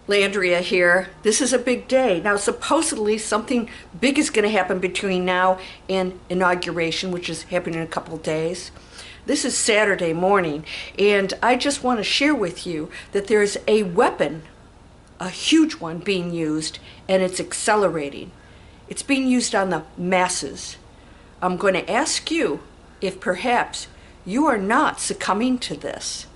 Landria here. This is a big day. Now, supposedly something big is going to happen between now and inauguration, which is happening in a couple of days. This is Saturday morning, and I just want to share with you that there's a weapon, a huge one, being used, and it's accelerating. It's being used on the masses. I'm going to ask you if perhaps you are not succumbing to this.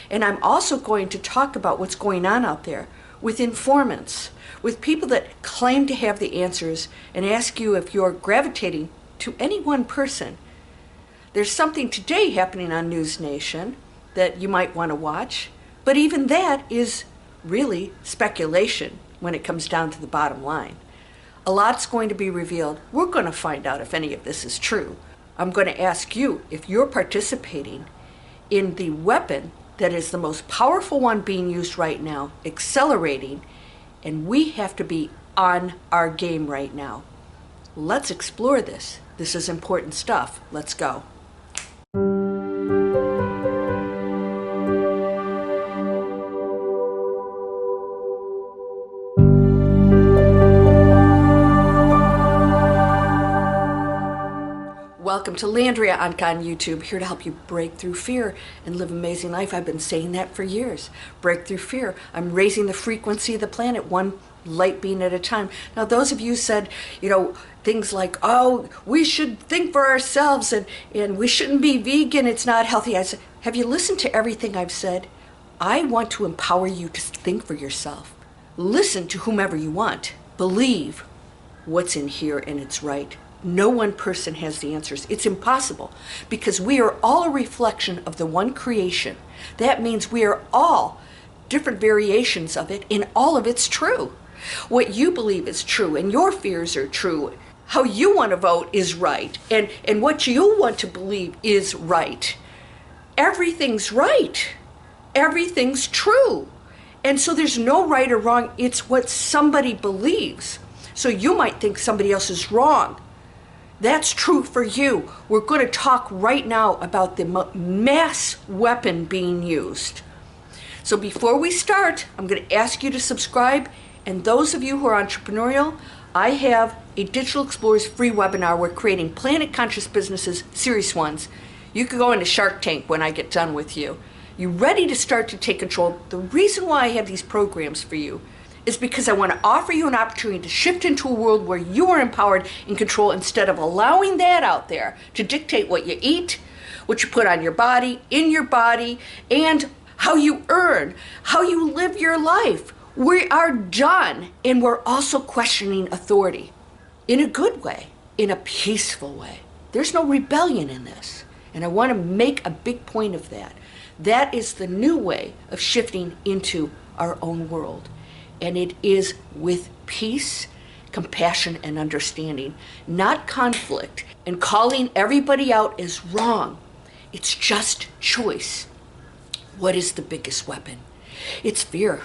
And I'm also going to talk about what's going on out there with informants, with people that claim to have the answers, and ask you if you're gravitating to any one person. There's something today happening on NewsNation that you might want to watch, but even that is really speculation when it comes down to the bottom line. A lot's going to be revealed. We're going to find out if any of this is true. I'm going to ask you if you're participating in the weapon that is the most powerful one being used right now, accelerating, and we have to be on our game right now. Let's explore this. This is important stuff. Let's go. Welcome to Landria, Onkka on YouTube, here to help you break through fear and live an amazing life. I've been saying that for years. Break through fear. I'm raising the frequency of the planet one light being at a time. Now, those of you said, things like, oh, we should think for ourselves and we shouldn't be vegan, it's not healthy. I said, have you listened to everything I've said? I want to empower you to think for yourself. Listen to whomever you want. Believe what's in here and it's right. No one person has the answers. It's impossible because we are all a reflection of the one creation. That means we are all different variations of it, and all of it's true. What you believe is true, and your fears are true. How you want to vote is right, and what you want to believe is right. Everything's right. Everything's true. And so there's no right or wrong. It's what somebody believes. So you might think somebody else is wrong. That's true for you. We're going to talk right now about the mass weapon being used. So before we start, I'm going to ask you to subscribe. And those of you who are entrepreneurial, I have a Digital Explorers free webinar. We're creating Planet Conscious Businesses, serious ones. You could go into Shark Tank when I get done with you. You ready to start to take control? The reason why I have these programs for you is because I want to offer you an opportunity to shift into a world where you are empowered and control instead of allowing that out there to dictate what you eat, what you put on your body, in your body, and how you earn, how you live your life. We are done, and we're also questioning authority in a good way, in a peaceful way. There's no rebellion in this, and I want to make a big point of that. That is the new way of shifting into our own world. And it is with peace, compassion, and understanding, not conflict and calling everybody out as wrong. It's just choice. What is the biggest weapon? It's fear.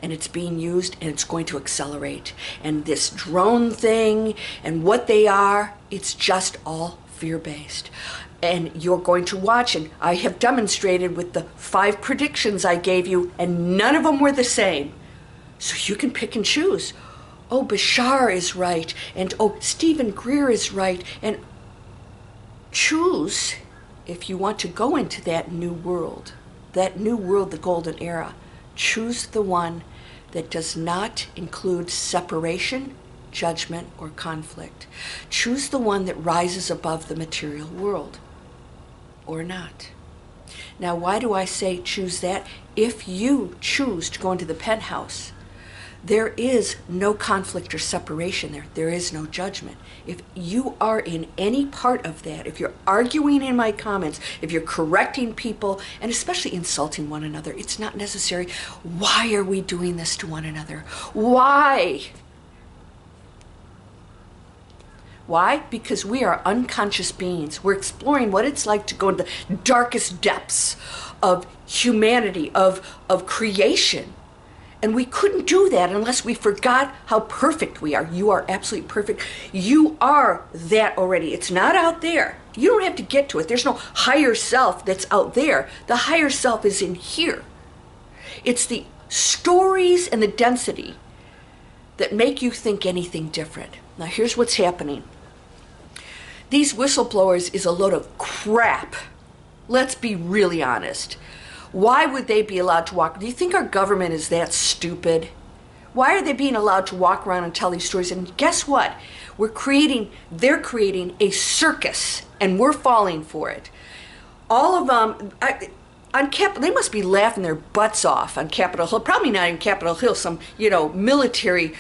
And it's being used, and it's going to accelerate. And this drone thing and what they are, it's just all fear-based. And you're going to watch, and I have demonstrated with the 5 predictions I gave you, and none of them were the same. So you can pick and choose. Oh, Bashar is right, and oh, Greer is right, and choose if you want to go into that new world, the golden era. Choose the one that does not include separation, judgment, or conflict. Choose the one that rises above the material world, or not. Now, why do I say choose that? If you choose to go into the penthouse, there is no conflict or separation there. There is no judgment. If you are in any part of that, if you're arguing in my comments, if you're correcting people, and especially insulting one another, it's not necessary. Why are we doing this to one another? Why? Why? Because we are unconscious beings. We're exploring what it's like to go into the darkest depths of humanity, of creation. And we couldn't do that unless we forgot how perfect we are. You are absolutely perfect. You are that already. It's not out there. You don't have to get to it. There's no higher self that's out there. The higher self is in here. It's the stories and the density that make you think anything different. Now here's what's happening. These whistleblowers is a load of crap. Let's be really honest. Why would they be allowed to walk? Do you think our government is that stupid? Why are they being allowed to walk around and tell these stories? And guess what? They're creating a circus, and we're falling for it. All of them, they must be laughing their butts off on Capitol Hill. Probably not even Capitol Hill, some, military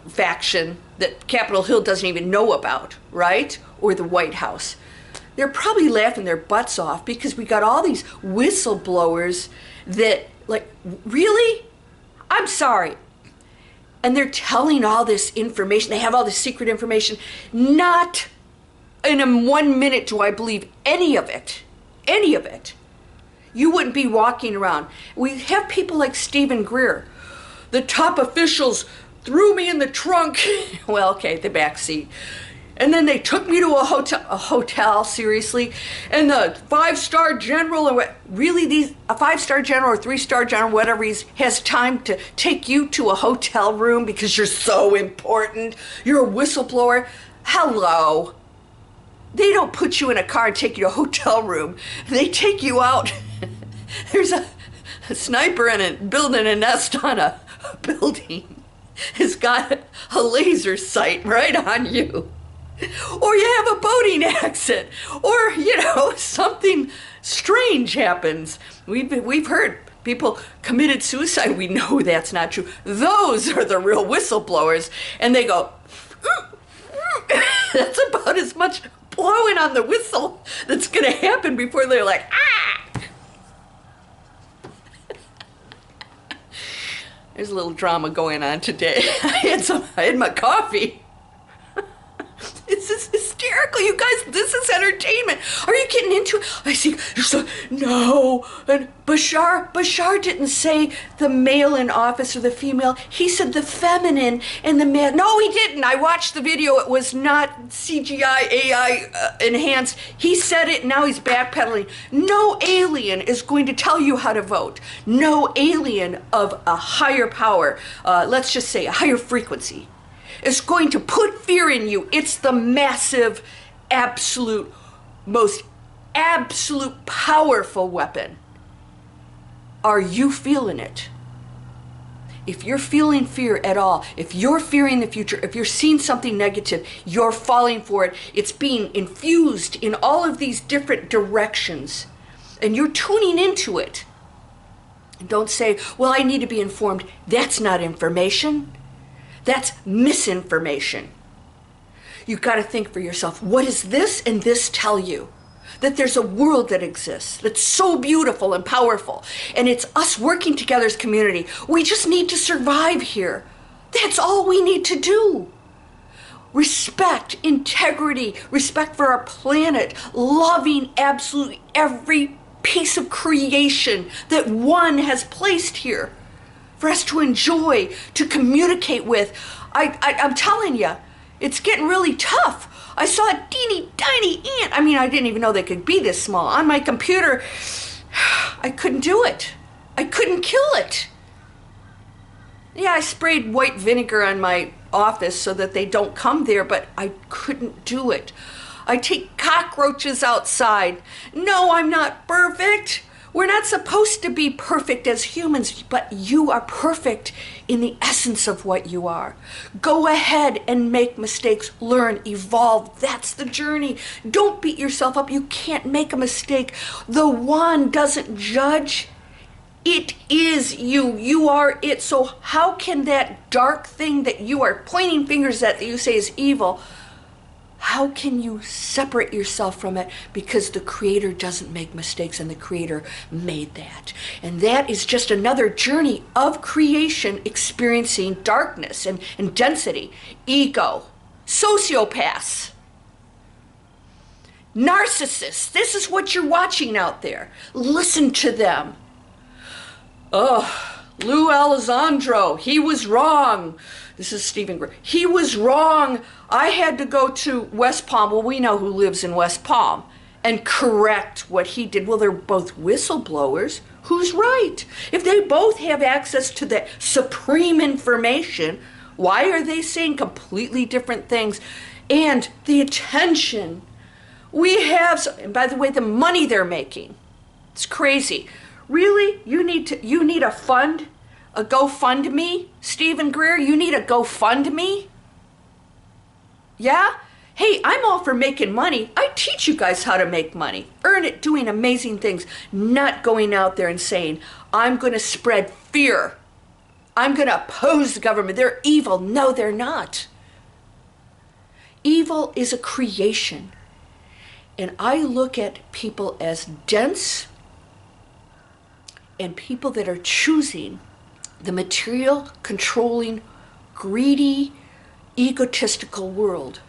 faction that Capitol Hill doesn't even know about, right? Or the White House. They're probably laughing their butts off because we got all these whistleblowers that, really? I'm sorry. And they're telling all this information. They have all this secret information. Not in 1 minute do I believe any of it. Any of it. You wouldn't be walking around. We have people like Stephen Greer. The top officials threw me in the trunk. Well, okay, the back seat. And then they took me to a hotel, seriously. And the 5-star general, a 5-star general or 3-star general, whatever has time to take you to a hotel room because you're so important. You're a whistleblower. Hello. They don't put you in a car and take you to a hotel room. They take you out. There's a sniper building a nest on a building. Has got a laser sight right on you. Or you have a boating accident, or, something strange happens. We've heard people committed suicide. We know that's not true. Those are the real whistleblowers, and they go, that's about as much blowing on the whistle that's going to happen before they're like, ah! There's a little drama going on today. I had my coffee. It's just hysterical, you guys. This is entertainment. Are you getting into it? I see. No. And Bashar didn't say the male in office or the female. He said the feminine and the man. No, he didn't. I watched the video. It was not CGI, AI enhanced. He said it. Now he's backpedaling. No alien is going to tell you how to vote. No alien of a higher power, let's just say a higher frequency, is going to put fear in you. It's the massive, most absolute powerful weapon. Are you feeling it? If you're feeling fear at all, if you're fearing the future, if you're seeing something negative, you're falling for it. It's being infused in all of these different directions, and you're tuning into it. And don't say, well, I need to be informed. That's not information. That's misinformation. You've got to think for yourself, what does this and this tell you? That there's a world that exists that's so beautiful and powerful, and it's us working together as community. We just need to survive here. That's all we need to do. Respect, integrity, respect for our planet, loving absolutely every piece of creation that one has placed here for us to enjoy, to communicate with. I'm telling you, it's getting really tough. I saw a teeny tiny ant. I mean, I didn't even know they could be this small. On my computer, I couldn't do it. I couldn't kill it. Yeah, I sprayed white vinegar on my office so that they don't come there, but I couldn't do it. I take cockroaches outside. No, I'm not perfect. We're not supposed to be perfect as humans, but you are perfect in the essence of what you are. Go ahead and make mistakes, learn, evolve. That's the journey. Don't beat yourself up. You can't make a mistake. The one doesn't judge. It is you. You are it. So how can that dark thing that you are pointing fingers at that you say is evil, how can you separate yourself from it? Because the Creator doesn't make mistakes, and the Creator made that. And that is just another journey of creation, experiencing darkness and density, ego, sociopaths, narcissists. This is what you're watching out there. Listen to them. Oh, Lou Alessandro, he was wrong. This is Stephen Greer. He was wrong. I had to go to West Palm. Well, we know who lives in West Palm. and correct what he did. Well, they're both whistleblowers. Who's right? If they both have access to the supreme information, why are they saying completely different things? And the attention we have, and by the way, the money they're making, it's crazy. Really? You need a fund? A GoFundMe? Stephen Greer, you need a GoFundMe? Yeah? Hey, I'm all for making money. I teach you guys how to make money. Earn it doing amazing things. Not going out there and saying, I'm going to spread fear. I'm going to oppose the government. They're evil. No, they're not. Evil is a creation. And I look at people as dense and people that are choosing the material, controlling, greedy, egotistical world.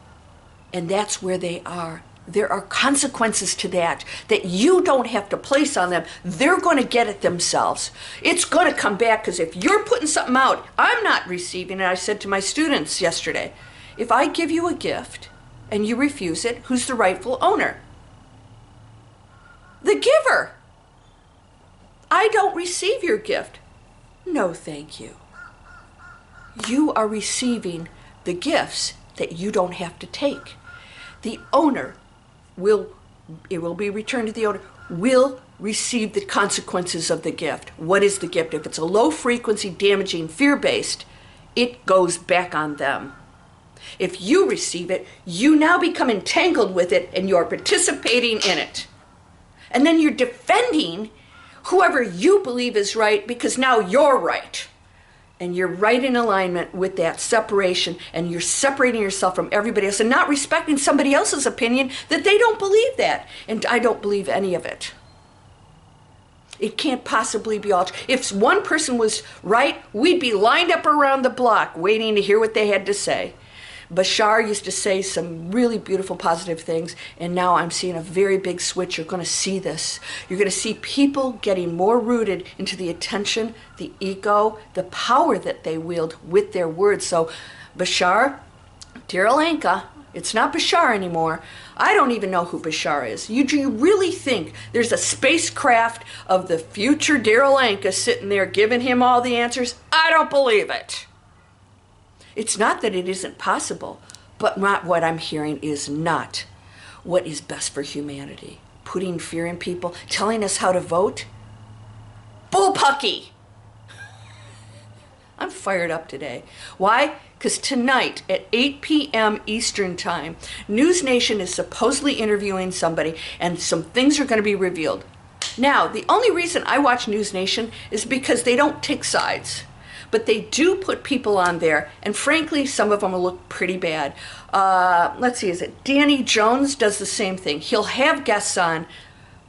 And that's where they are. There are consequences to that you don't have to place on them. They're going to get it themselves. It's going to come back, because if you're putting something out, I'm not receiving it. I said to my students yesterday, if I give you a gift and you refuse it, who's the rightful owner? The giver. I don't receive your gift. No, thank you. You are receiving the gifts that you don't have to take. The owner it will be returned to the owner, will receive the consequences of the gift. What is the gift? If it's a low frequency, damaging, fear-based, it goes back on them. If you receive it, you now become entangled with it and you're participating in it. And then you're defending whoever you believe is right, because now you're right. And you're right in alignment with that separation, and you're separating yourself from everybody else and not respecting somebody else's opinion that they don't believe that. And I don't believe any of it. It can't possibly be altered. If one person was right, we'd be lined up around the block waiting to hear what they had to say. Bashar used to say some really beautiful, positive things, and now I'm seeing a very big switch. You're going to see this. You're going to see people getting more rooted into the attention, the ego, the power that they wield with their words. So Bashar, Daryl Onkka, it's not Bashar anymore. I don't even know who Bashar is. Do you really think there's a spacecraft of the future Daryl Onkka sitting there giving him all the answers? I don't believe it. It's not that it isn't possible, but what I'm hearing is not what is best for humanity. Putting fear in people, telling us how to vote. Bullpucky! I'm fired up today. Why? Because tonight at 8 p.m. Eastern Time, NewsNation is supposedly interviewing somebody, and some things are going to be revealed. Now, the only reason I watch NewsNation is because they don't take sides. But they do put people on there, and frankly, some of them will look pretty bad. Let's see, is it Danny Jones does the same thing. He'll have guests on,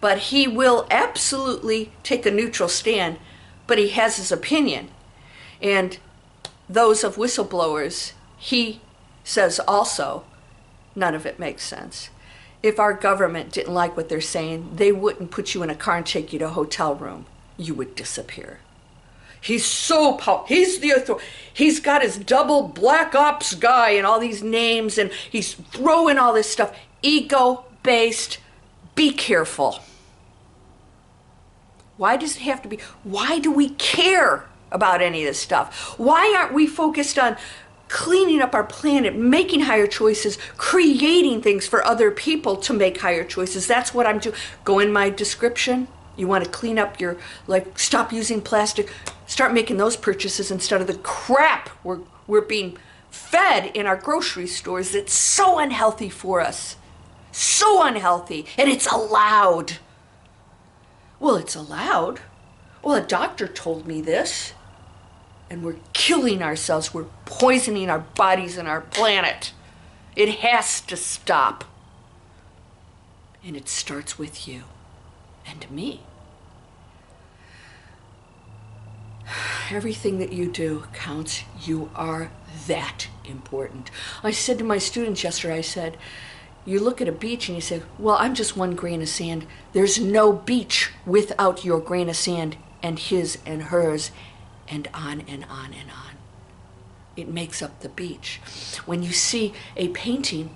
but he will absolutely take a neutral stand, but he has his opinion. And those of whistleblowers, he says also, none of it makes sense. If our government didn't like what they're saying, they wouldn't put you in a car and take you to a hotel room. You would disappear. He's so powerful. He's the authority. He's got his double black ops guy and all these names, and he's throwing all this stuff. Ego-based. Be careful. Why does it have to be? Why do we care about any of this stuff? Why aren't we focused on cleaning up our planet, making higher choices, creating things for other people to make higher choices? That's what I'm doing. Go in my description. You want to clean up your life, stop using plastic, start making those purchases instead of the crap we're being fed in our grocery stores that's so unhealthy for us. So unhealthy. And it's allowed. Well, it's allowed. Well, a doctor told me this. And we're killing ourselves. We're poisoning our bodies and our planet. It has to stop. And it starts with you. And me. Everything that you do counts. You are that important. I said to my students yesterday, I said, you look at a beach and you say, well, I'm just one grain of sand. There's no beach without your grain of sand and his and hers and on and on and on. It makes up the beach. When you see a painting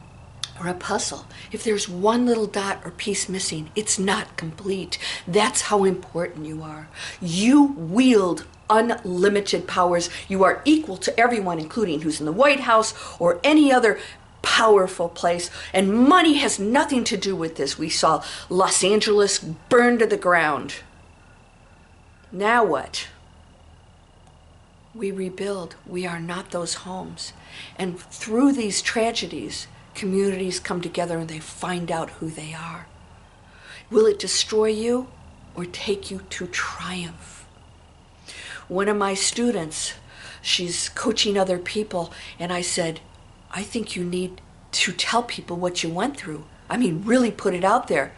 or a puzzle. If there's one little dot or piece missing, it's not complete. That's how important you are. You wield unlimited powers. You are equal to everyone, including who's in the White House or any other powerful place. And money has nothing to do with this. We saw Los Angeles burned to the ground. Now what? We rebuild. We are not those homes. And through these tragedies, communities come together and they find out who they are. Will it destroy you or take you to triumph? One of my students, she's coaching other people, and I said, I think you need to tell people what you went through. I mean, really put it out there.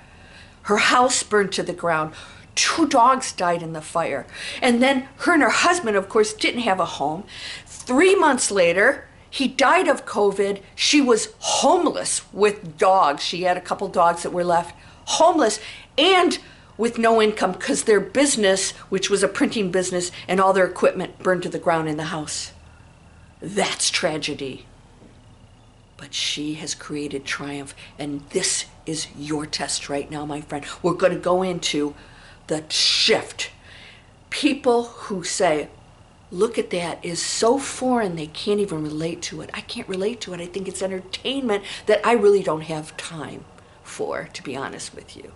Her house burned to the ground. 2 dogs died in the fire. And then her and her husband, of course, didn't have a home. 3 months later, he died of COVID. She was homeless with dogs. She had a couple dogs that were left homeless and with no income because their business, which was a printing business, and all their equipment burned to the ground in the house. That's tragedy. But she has created triumph, and this is your test right now, my friend. We're going to go into the shift. People who say, look at that, is so foreign they can't even relate to it. I can't relate to it. I think it's entertainment that I really don't have time for, to be honest with you.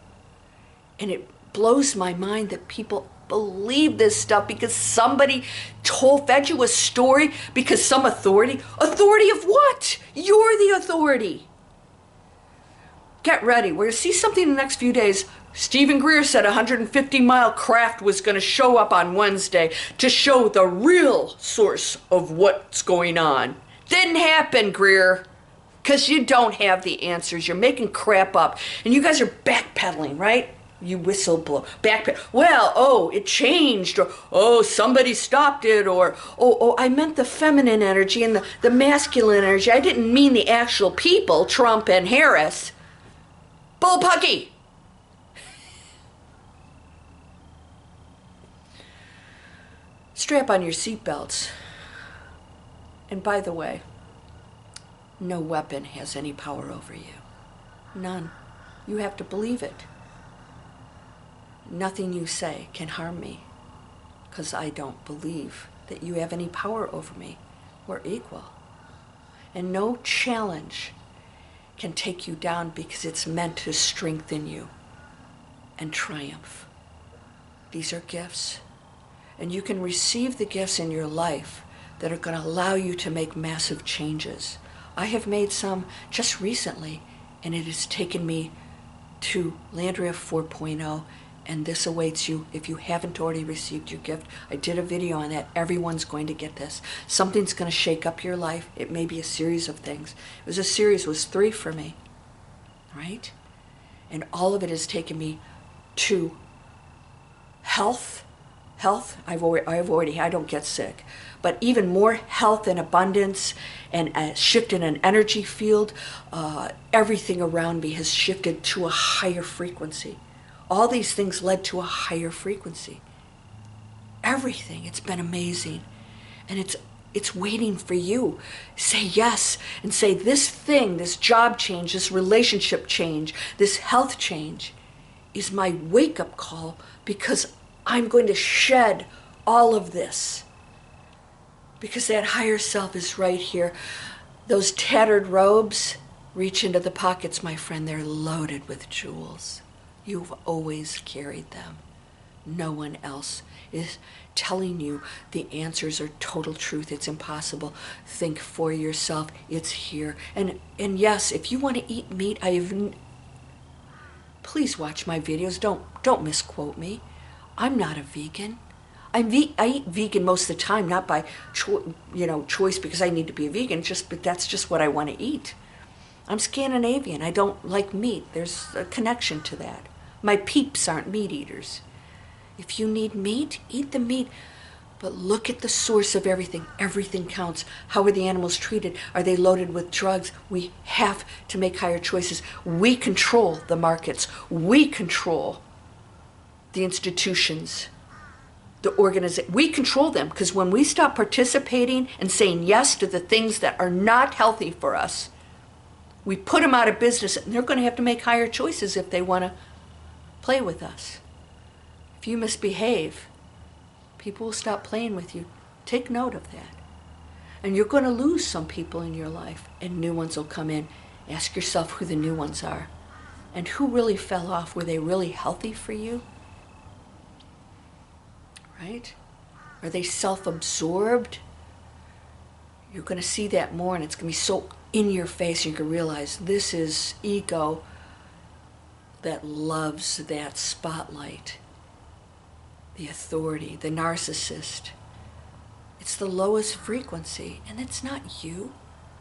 And it blows my mind that people believe this stuff because somebody fed you a story, because some authority of what? You're the authority. Get ready. We're going to see something in the next few days. Stephen Greer said a 150-mile craft was going to show up on Wednesday to show the real source of what's going on. Didn't happen, Greer, because you don't have the answers. You're making crap up. And you guys are backpedaling, right? You whistleblow. Backpedal. Well, it changed. Or, somebody stopped it. Or, I meant the feminine energy and the masculine energy. I didn't mean the actual people, Trump and Harris. Bullpucky. Strap on your seatbelts. And by the way, no weapon has any power over you. None. You have to believe it. Nothing you say can harm me, because I don't believe that you have any power over me. We're equal. And no challenge can take you down, because it's meant to strengthen you and triumph. These are gifts. And you can receive the gifts in your life that are going to allow you to make massive changes. I have made some just recently, and it has taken me to Landria 4.0, and this awaits you if you haven't already received your gift. I did a video on that. Everyone's going to get this. Something's going to shake up your life. It may be a series of things. It was a series. It was 3 for me, right? And all of it has taken me to health. I don't get sick, but even more health and abundance, and a shift in an energy field. Everything around me has shifted to a higher frequency. All these things led to a higher frequency. Everything. It's been amazing. And it's waiting for you. Say yes, and say this thing, this job change, this relationship change, this health change is my wake-up call, because I'm going to shed all of this, because that higher self is right here. Those tattered robes, reach into the pockets, my friend. They're loaded with jewels. You've always carried them. No one else is telling you the answers are total truth. It's impossible. Think for yourself. It's here. And yes, if you want to eat meat, please watch my videos. Don't misquote me. I'm not a vegan. I eat vegan most of the time, not by choice because I need to be a vegan, but that's just what I want to eat. I'm Scandinavian. I don't like meat. There's a connection to that. My peeps aren't meat eaters. If you need meat, eat the meat. But look at the source of everything. Everything counts. How are the animals treated? Are they loaded with drugs? We have to make higher choices. We control the markets. We control the institutions, the organization. We control them, because when we stop participating and saying yes to the things that are not healthy for us, We put them out of business, and they're going to have to make higher choices if they want to play with us. If you misbehave, people will stop playing with you. Take note of that. And you're going to lose some people in your life, and new ones will come in. Ask yourself who the new ones are. And who really fell off? Were they really healthy for you? Right? Are they self-absorbed? You're going to see that more, and it's going to be so in your face, you're going to realize this is ego that loves that spotlight. The authority, the narcissist. It's the lowest frequency, and it's not you.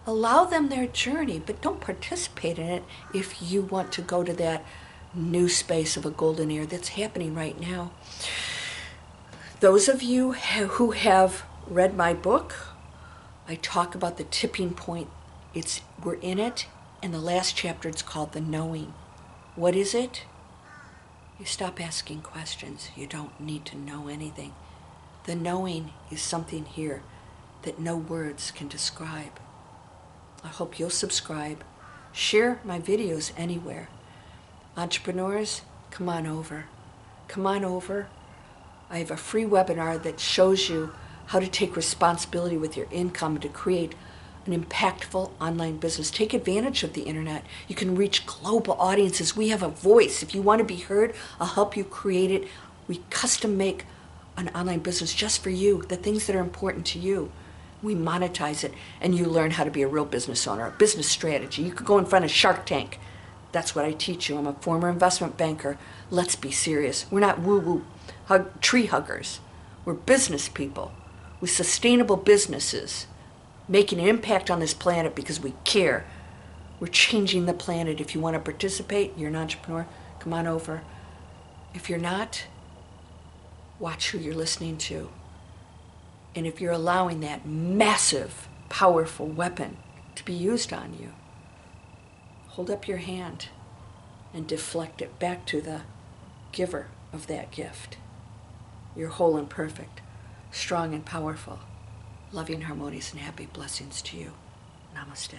Allow them their journey, but don't participate in it if you want to go to that new space of a golden era that's happening right now. Those of you who have read my book, I talk about the tipping point. We're in it, and the last chapter, it's called The Knowing. What is it? You stop asking questions. You don't need to know anything. The knowing is something here that no words can describe. I hope you'll subscribe. Share my videos anywhere. Entrepreneurs, come on over. Come on over. I have a free webinar that shows you how to take responsibility with your income to create an impactful online business. Take advantage of the internet. You can reach global audiences. We have a voice. If you want to be heard, I'll help you create it. We custom make an online business just for you, the things that are important to you. We monetize it, and you learn how to be a real business owner, a business strategy. You could go in front of Shark Tank. That's what I teach you. I'm a former investment banker. Let's be serious. We're not woo-woo tree huggers. We're business people with sustainable businesses, making an impact on this planet because we care. We're changing the planet. If you want to participate, you're an entrepreneur, come on over. If you're not, watch who you're listening to. And if you're allowing that massive, powerful weapon to be used on you, hold up your hand and deflect it back to the giver of that gift. You're whole and perfect, strong and powerful, loving, harmonious, and happy. Blessings to you. Namaste.